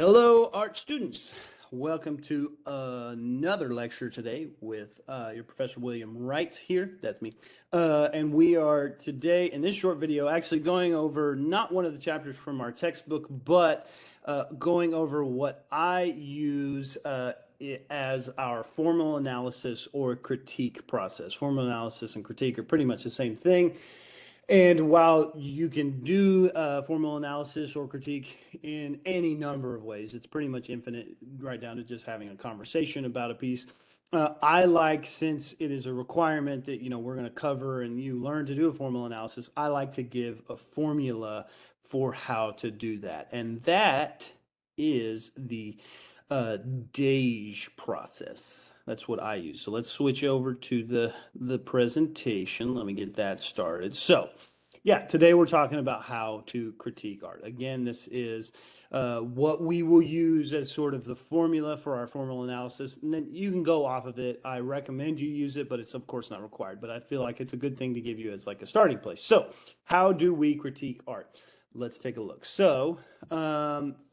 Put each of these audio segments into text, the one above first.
Hello, art students. Welcome to another lecture today with your Professor William Wright here. That's me. And we are today in this short video actually going over not one of the chapters from our textbook, but going over what I use as our formal analysis or critique process. Formal analysis and critique are pretty much the same thing. And while you can do formal analysis or critique in any number of ways, it's pretty much infinite, right down to just having a conversation about a piece. I like, since it is a requirement that, we're going to cover and you learn to do a formal analysis, I like to give a formula for how to do that. And that is the DAIJ process. That's what I use. So let's switch over to the presentation. Let me get that started. So yeah, today we're talking about how to critique art. Again, this is what we will use as sort of the formula for our formal analysis, and then you can go off of it. I recommend you use it, but it's of course not required, but I feel like it's a good thing to give you as like a starting place. So how do we critique art? Let's take a look. So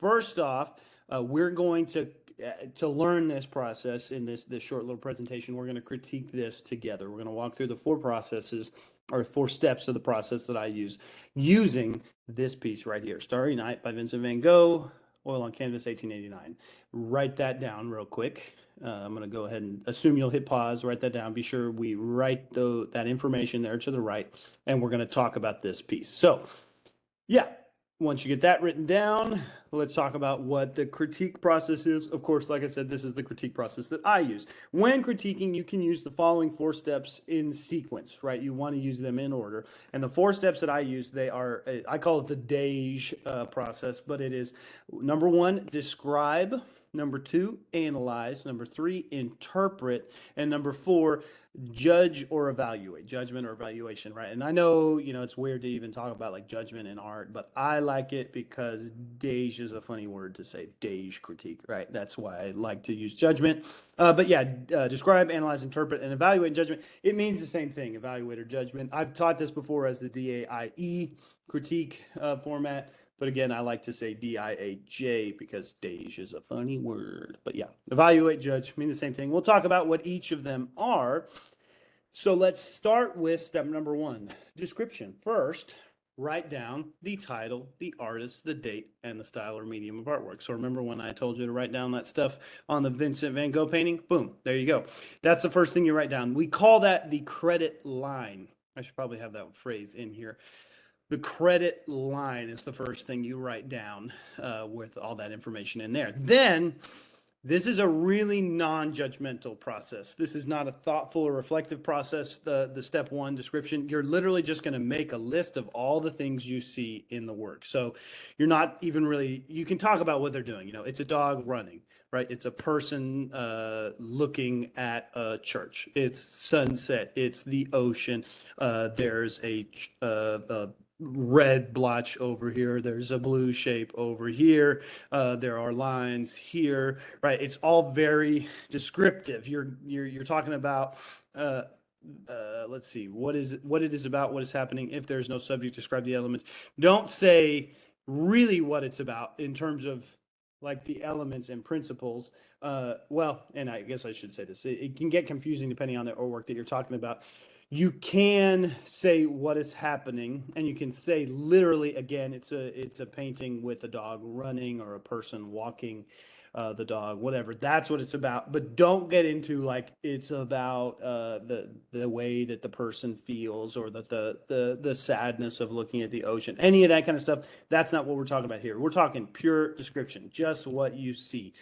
first off, we're going to learn this process in this short little presentation. We're going to critique this together. We're going to walk through the four processes or four steps of the process that I use using this piece right here, Starry Night by Vincent van Gogh, oil on canvas, 1889. Write that down real quick. I'm going to go ahead and assume you'll hit pause, write that down. Be sure we write that information there to the right, and we're going to talk about this piece. So yeah, once you get that written down, let's talk about what the critique process is. Of course, like I said, this is the critique process that I use. When critiquing, you can use the following four steps in sequence, right? You want to use them in order. And the four steps that I use, they are, I call it the DAIJ process, but it is number one, describe. Number two, analyze. Number three, interpret. And number four, judge or evaluate, judgment or evaluation, right? And I know, it's weird to even talk about like judgment in art, but I like it because DAIJ is a funny word to say, DAIJ critique, right? That's why I like to use judgment. But yeah, describe, analyze, interpret, and evaluate. Judgment, it means the same thing, evaluate or judgment. I've taught this before as the DAIE critique format. But again, I like to say DIAJ because DAIJ is a funny word. But yeah, evaluate, judge, mean the same thing. We'll talk about what each of them are. So let's start with step number one, description. First, write down the title, the artist, the date, and the style or medium of artwork. So remember when I told you to write down that stuff on the Vincent van Gogh painting? Boom, there you go. That's the first thing you write down. We call that the credit line. I should probably have that phrase in here. The credit line is the first thing you write down with all that information in there. Then, this is a really non-judgmental process. This is not a thoughtful or reflective process, the step one description. You're literally just going to make a list of all the things you see in the work. So you're not even really, you can talk about what they're doing. It's a dog running, right? It's a person looking at a church. It's sunset. It's the ocean. There's a red blotch over here, there's a blue shape over here, there are lines here, right? It's all very descriptive. You're talking about let's see, what it is about, what is happening. If there's no subject, describe the elements. Don't say really what it's about in terms of like the elements and principles. Well, and I guess I should say this, it can get confusing depending on the artwork that you're talking about. You can say what is happening, and you can say literally, again, it's a painting with a dog running or a person walking the dog, whatever. That's what it's about. But don't get into like it's about the way that the person feels or that the sadness of looking at the ocean. Any of that kind of stuff. That's not what we're talking about here. We're talking pure description, just what you see.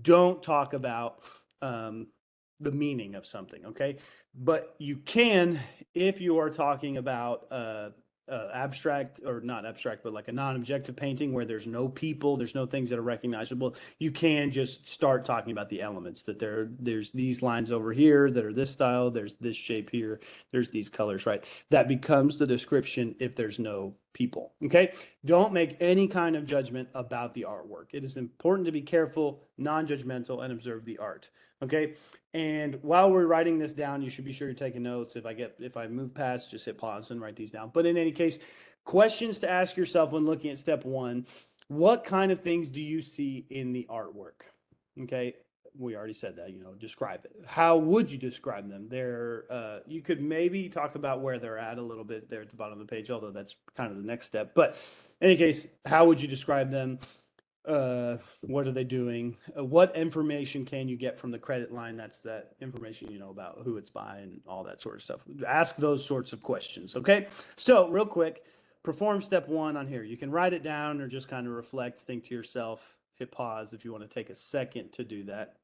Don't talk about the meaning of something, okay? But you can, if you are talking about abstract, or not abstract, but like a non-objective painting where there's no people, there's no things that are recognizable, you can just start talking about the elements, that there's these lines over here that are this style, there's this shape here, there's these colors, right? That becomes the description if there's no people, okay? Don't make any kind of judgment about the artwork. It is important to be careful, non-judgmental, and observe the art, okay? And while we're writing this down, you should be sure you're taking notes. If I move past, just hit pause and write these down. But in any case, questions to ask yourself when looking at step one. What kind of things do you see in the artwork? Okay, we already said that, describe it. How would you describe them? You could maybe talk about where they're at a little bit there at the bottom of the page, although that's kind of the next step. But in any case, how would you describe them? What are they doing? What information can you get from the credit line? That's that information, about who it's by and all that sort of stuff. Ask those sorts of questions, okay? So real quick, perform step 1 on here. You can write it down or just kind of reflect, think to yourself, hit pause if you want to take a second to do that.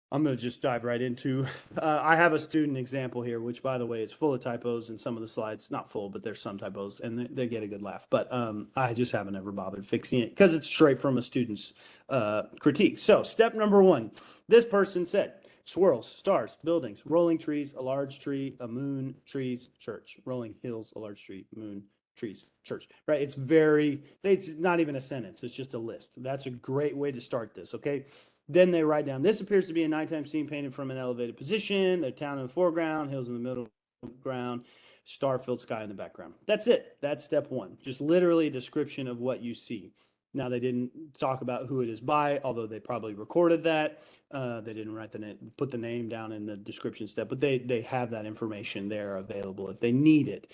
I'm going to just dive right into, I have a student example here, which by the way is full of typos in some of the slides, not full, but there's some typos and they get a good laugh, but I just haven't ever bothered fixing it because it's straight from a student's critique. So step number 1, this person said, swirls, stars, buildings, rolling trees, a large tree, a moon, trees, church, rolling hills, a large tree, moon, trees, church, right? It's not even a sentence. It's just a list. That's a great way to start this, okay? Then they write down, this appears to be a nighttime scene painted from an elevated position, the town in the foreground, hills in the middle ground, star-filled sky in the background. That's it. That's step 1. Just literally a description of what you see. Now, they didn't talk about who it is by, although they probably recorded that. They didn't put the name down in the description step, but they have that information there available if they need it.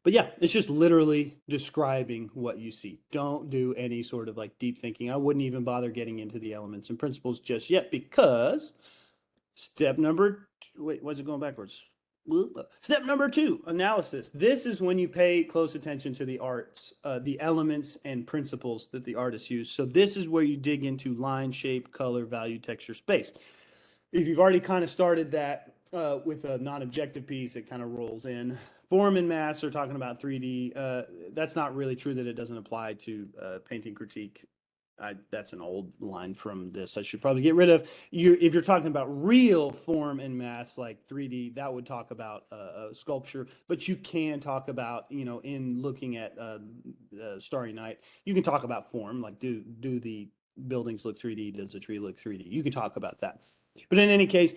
But yeah, it's just literally describing what you see. Don't do any sort of like deep thinking. I wouldn't even bother getting into the elements and principles just yet because step number, wait, why is it going backwards? Step number 2, analysis. This is when you pay close attention to the arts, the elements and principles that the artists use. So this is where you dig into line, shape, color, value, texture, space. If you've already kind of started that with a non-objective piece, it kind of rolls in. Form and mass are talking about 3D. That's not really true that it doesn't apply to painting critique. That's an old line from this I should probably get rid of. If you're talking about real form and mass, like 3D, that would talk about sculpture. But you can talk about, in looking at Starry Night, you can talk about form, like do the buildings look 3D? Does the tree look 3D? You can talk about that. But in any case,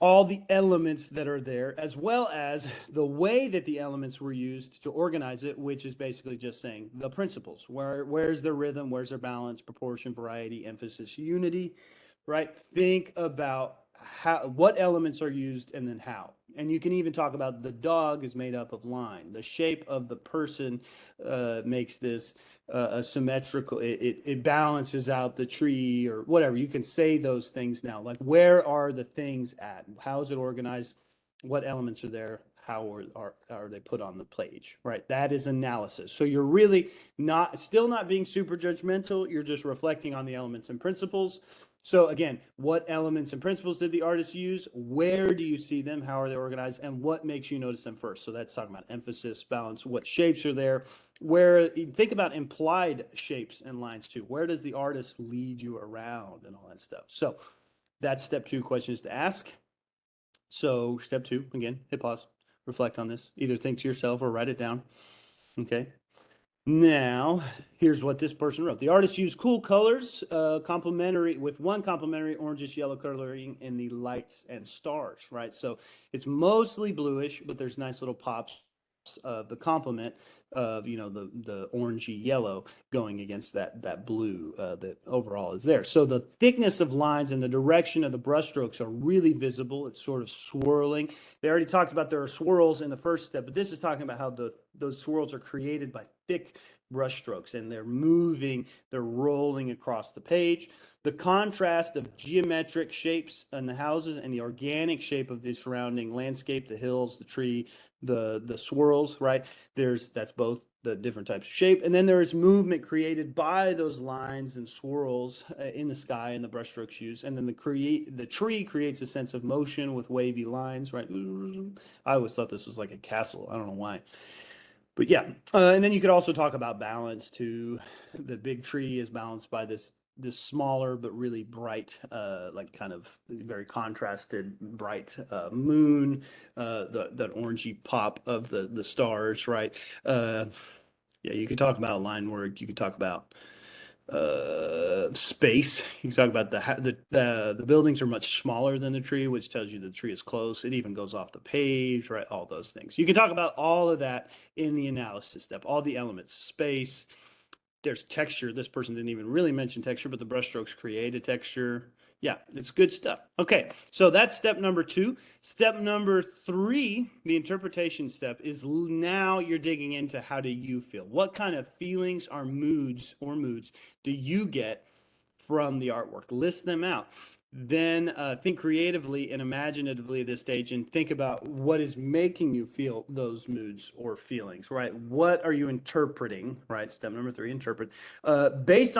all the elements that are there, as well as the way that the elements were used to organize it, which is basically just saying the principles. Where's their rhythm? Where's their balance, proportion, variety, emphasis, unity, right? Think about what elements are used and then how. And you can even talk about the dog is made up of line. The shape of the person makes this a symmetrical, it balances out the tree or whatever. You can say those things now, like where are the things at? How is it organized? What elements are there? How are they put on the page, right? That is analysis. So you're really still not being super judgmental. You're just reflecting on the elements and principles. So again, what elements and principles did the artist use? Where do you see them? How are they organized? And what makes you notice them first? So that's talking about emphasis, balance, what shapes are there. Think about implied shapes and lines too. Where does the artist lead you around and all that stuff? So that's step 2, questions to ask. So step 2, again, hit pause, reflect on this. Either think to yourself or write it down. Okay. Now, here's what this person wrote. The artist used cool colors, with one complementary orangish yellow coloring in the lights and stars, right? So it's mostly bluish, but there's nice little pops of the complement of, the orangey yellow going against that blue that overall is there. So the thickness of lines and the direction of the brushstrokes are really visible. It's sort of swirling. They already talked about there are swirls in the first step, but this is talking about how those swirls are created by thick brushstrokes and they're rolling across the page. The contrast of geometric shapes in the houses and the organic shape of the surrounding landscape, the hills, the tree, the swirls, right? That's both the different types of shape. And then there is movement created by those lines and swirls in the sky and the brushstrokes used. And then the tree creates a sense of motion with wavy lines, right? I always thought this was like a castle. I don't know why. But yeah, and then you could also talk about balance too. The big tree is balanced by this smaller but really bright, like kind of very contrasted bright moon, that orangey pop of the stars, right? Yeah, you could talk about line work. You could talk about space. You can talk about the buildings are much smaller than the tree, which tells you the tree is close. It even goes off the page, right? All those things. You can talk about all of that in the analysis step, all the elements, space, There's texture. This person didn't even really mention texture, but the brushstrokes create a texture. Yeah, it's good stuff. Okay, so that's step number 2. Step number 3, the interpretation step, is now you're digging into how do you feel? What kind of feelings or moods do you get from the artwork? List them out. Then think creatively and imaginatively at this stage and think about what is making you feel those moods or feelings, right? What are you interpreting, right? Step number 3, interpret. Base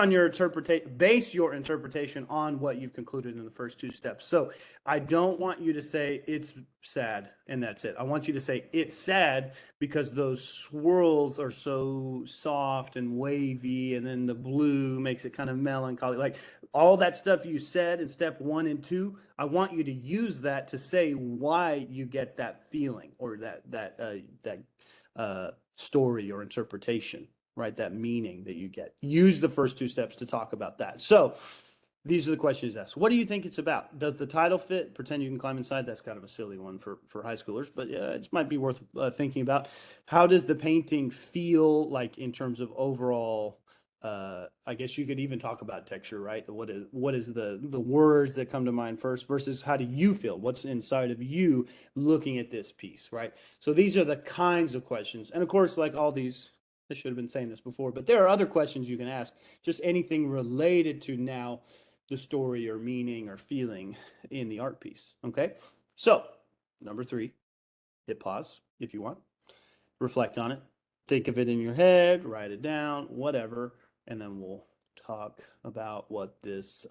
your interpretation on what you've concluded in the first 2 steps. So I don't want you to say it's sad and that's it. I want you to say it's sad because those swirls are so soft and wavy, and then the blue makes it kind of melancholy. Like all that stuff you said in step 1 and 2, I want you to use that to say why you get that feeling or that story or interpretation, right? That meaning that you get. Use the first 2 steps to talk about that. So these are the questions asked. What do you think it's about? Does the title fit? Pretend you can climb inside. That's kind of a silly one for high schoolers, but it might be worth thinking about. How does the painting feel like in terms of overall? I guess you could even talk about texture, right? What is the words that come to mind first versus how do you feel? What's inside of you looking at this piece, right? So these are the kinds of questions, and of course, like all these. I should have been saying this before, but there are other questions you can ask. Just anything related to now the story or meaning or feeling in the art piece. Okay, so number 3, hit pause if you want, reflect on it, think of it in your head, write it down, whatever, and then we'll talk about what this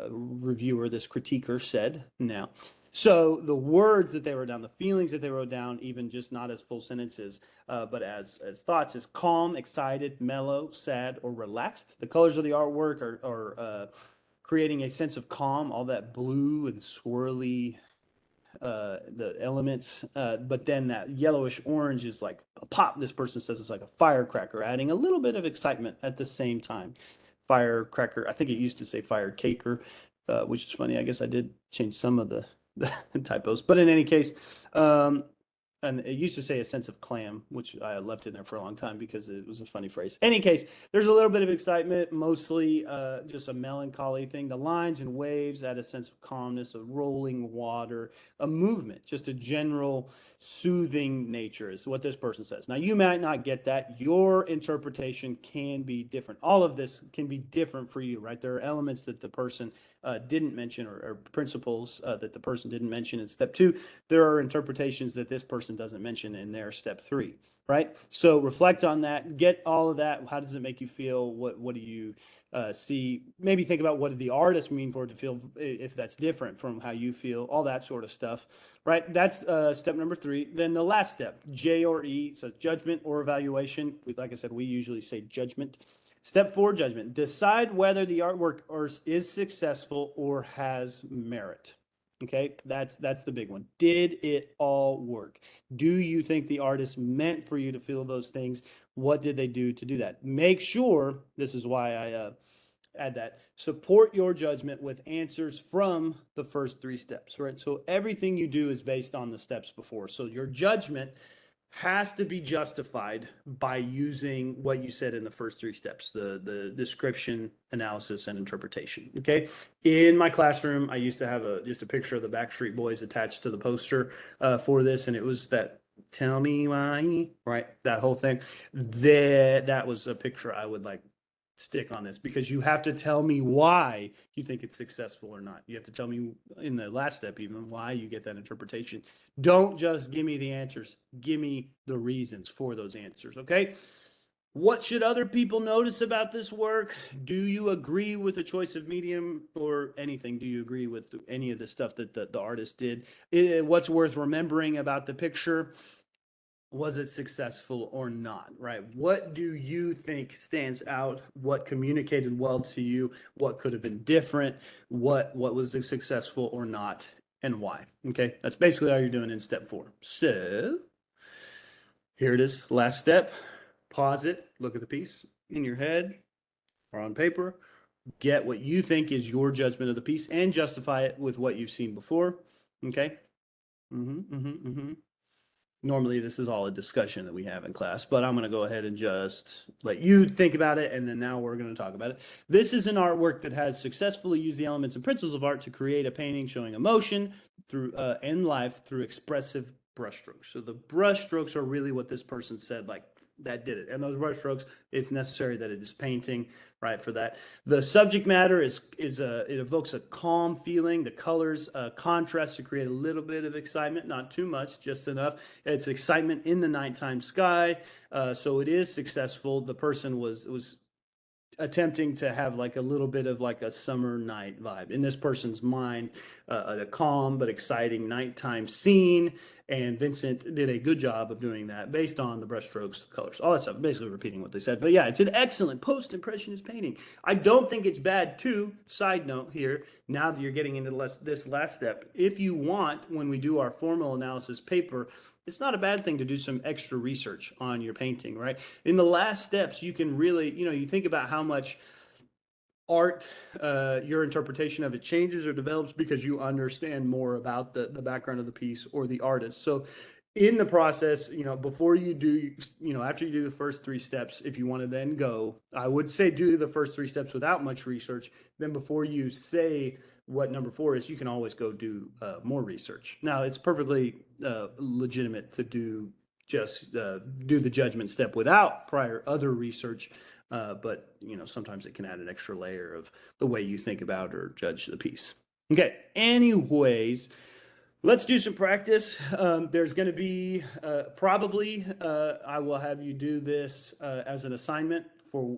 reviewer, this critiquer said now. So the words that they wrote down, the feelings that they wrote down, even just not as full sentences, but as thoughts, is calm, excited, mellow, sad, or relaxed. The colors of the artwork are creating a sense of calm, all that blue and swirly, the elements, but then that yellowish orange is like a pop. This person says it's like a firecracker, adding a little bit of excitement at the same time. Firecracker, I think it used to say firecaker, which is funny. I guess I did change some of the typos, but in any case, and it used to say a sense of clam, which I left in there for a long time because it was a funny phrase. Any case, there's a little bit of excitement, mostly just a melancholy thing. The lines and waves add a sense of calmness, a rolling water, a movement, just a general soothing nature is what this person says. Now, you might not get that. Your interpretation can be different. All of this can be different for you, right? There are elements that the person didn't mention or principles that the person didn't mention in step 2. There are interpretations that this person doesn't mention in their step 3, right? So reflect on that, get all of that. How does it make you feel? What do you see? Maybe think about what did the artist mean for it to feel, if that's different from how you feel, all that sort of stuff, right? That's step number 3. Then the last step, J or E, so judgment or evaluation. Like I said, we usually say judgment. Step 4, judgment. Decide whether the artwork is successful or has merit. Okay, that's the big one. Did it all work? Do you think the artist meant for you to feel those things? What did they do to do that? Make sure, this is why I add that, support your judgment with answers from the first 3 steps, right? So everything you do is based on the steps before. So your judgment has to be justified by using what you said in the first 3 steps, the description, analysis, and interpretation. Okay. In my classroom, I used to have just a picture of the Backstreet Boys attached to the poster for this, and it was that "Tell me why," right? That whole thing. That was a picture I would like stick on this, because you have to tell me why you think it's successful or not. You have to tell me in the last step even why you get that interpretation. Don't just give me the answers. Give me the reasons for those answers, okay? What should other people notice about this work? Do you agree with the choice of medium or anything? Do you agree with any of the stuff that the artist did? What's worth remembering about the picture? Was it successful or not, right? What do you think stands out? What communicated well to you? What could have been different? What was successful or not, and why? Okay, that's basically all you're doing in step 4. So here it is, last step. Pause it, look at the piece in your head or on paper, get what you think is your judgment of the piece and justify it with what you've seen before. Okay. Normally, this is all a discussion that we have in class, but I'm going to go ahead and just let you think about it, and then now we're going to talk about it. This is an artwork that has successfully used the elements and principles of art to create a painting showing emotion through and life through expressive brushstrokes. So the brushstrokes are really what this person said, like, that did it. And those brushstrokes, it's necessary that it is painting, right, for that. The subject matter it evokes a calm feeling. The colors contrast to create a little bit of excitement, not too much, just enough. It's excitement in the nighttime sky. So it is successful. The person was attempting to have like a little bit of like a summer night vibe in this person's mind, a calm but exciting nighttime scene. And Vincent did a good job of doing that based on the brushstrokes, colors, all that stuff, basically repeating what they said. But yeah, it's an excellent post-impressionist painting. I don't think it's bad too. Side note here, now that you're getting into this last step, if you want, when we do our formal analysis paper, it's not a bad thing to do some extra research on your painting, right? In the last steps, you can really, you think about how much art, your interpretation of it changes or develops because you understand more about the background of the piece or the artist. So in the process, before you do, after you do the first 3 steps, if you want to then go, I would say do the first 3 steps without much research. Then before you say what number 4 is, you can always go do more research. Now, it's perfectly legitimate to do the judgment step without prior other research. But sometimes it can add an extra layer of the way you think about or judge the piece. Okay, anyways, let's do some practice. There's going to be probably I will have you do this as an assignment for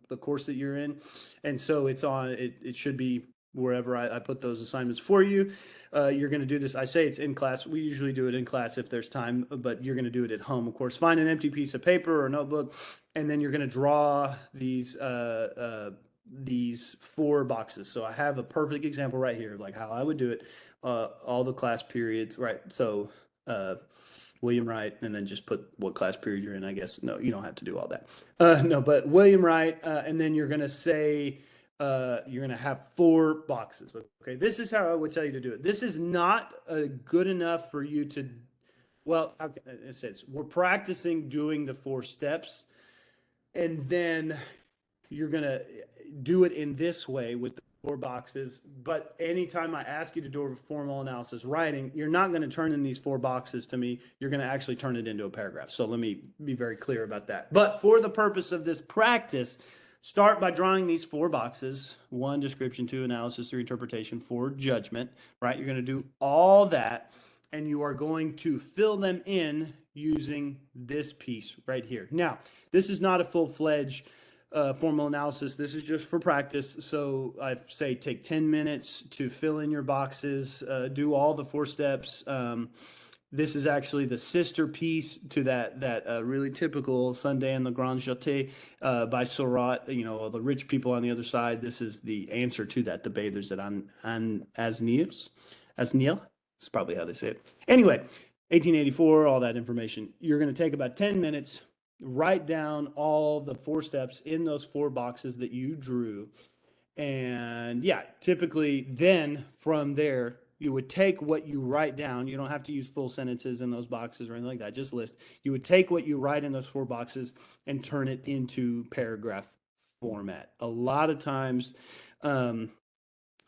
the course that you're in, and so it should be wherever I put those assignments for you. You're going to do this. I say it's in class. We usually do it in class if there's time, but you're going to do it at home. Of course, find an empty piece of paper or notebook, and then you're going to draw these 4 boxes. So I have a perfect example right here, like how I would do it. All the class periods, right? So William Wright, and then just put what class period you're in, I guess. No, you don't have to do all that. No, but William Wright, and then you're going to say, you're going to have 4 boxes. Okay, this is how I would tell you to do it. This is not good enough for you to, well, we're practicing doing the 4 steps, and then you're going to do it in this way with the 4 boxes. But anytime I ask you to do a formal analysis writing, you're not going to turn in these 4 boxes to me. You're going to actually turn it into a paragraph. So let me be very clear about that. But for the purpose of this practice, start by drawing these 4 boxes: 1, description; 2, analysis; 3, interpretation; 4, judgment, right? You're going to do all that, and you are going to fill them in using this piece right here. Now, this is not a full-fledged formal analysis. This is just for practice. So I say take 10 minutes to fill in your boxes, do all the 4 steps. This is actually the sister piece to that really typical Sunday in the Grand Jeté by Seurat. The rich people on the other side. This is the answer to that. The bathers at Asniel. That's probably how they say it. Anyway, 1884, all that information. You're going to take about 10 minutes, write down all the 4 steps in those 4 boxes that you drew. And yeah, typically then from there, you would take what you write down. You don't have to use full sentences in those boxes or anything like that. Just list. You would take what you write in those 4 boxes and turn it into paragraph format. A lot of times,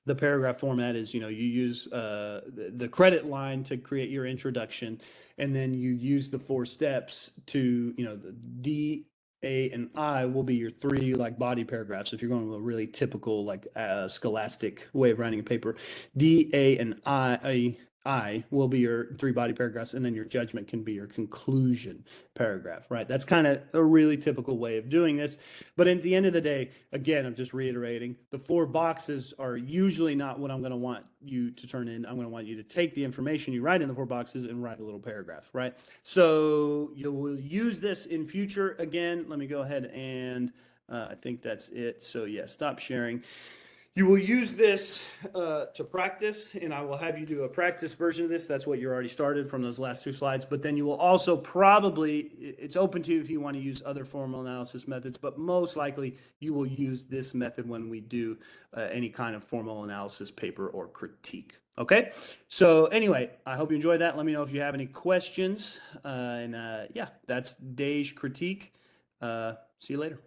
the paragraph format is, you use the credit line to create your introduction, and then you use the 4 steps to, the D, A, and I will be your 3 like body paragraphs. If you're going with a really typical like scholastic way of writing a paper, D, A, and I will be your 3 body paragraphs, and then your judgment can be your conclusion paragraph, right? That's kind of a really typical way of doing this. But at the end of the day, again, I'm just reiterating, the 4 boxes are usually not what I'm going to want you to turn in. I'm going to want you to take the information you write in the 4 boxes and write a little paragraph, right? So you will use this in future. Again, let me go ahead and I think that's it. So yeah, stop sharing. You will use this to practice, and I will have you do a practice version of this. That's what you already started from those last 2 slides. But then you will also probably, it's open to you if you want to use other formal analysis methods, but most likely you will use this method when we do any kind of formal analysis paper or critique. Okay, so anyway, I hope you enjoyed that. Let me know if you have any questions. Yeah, that's DAIJ critique. See you later.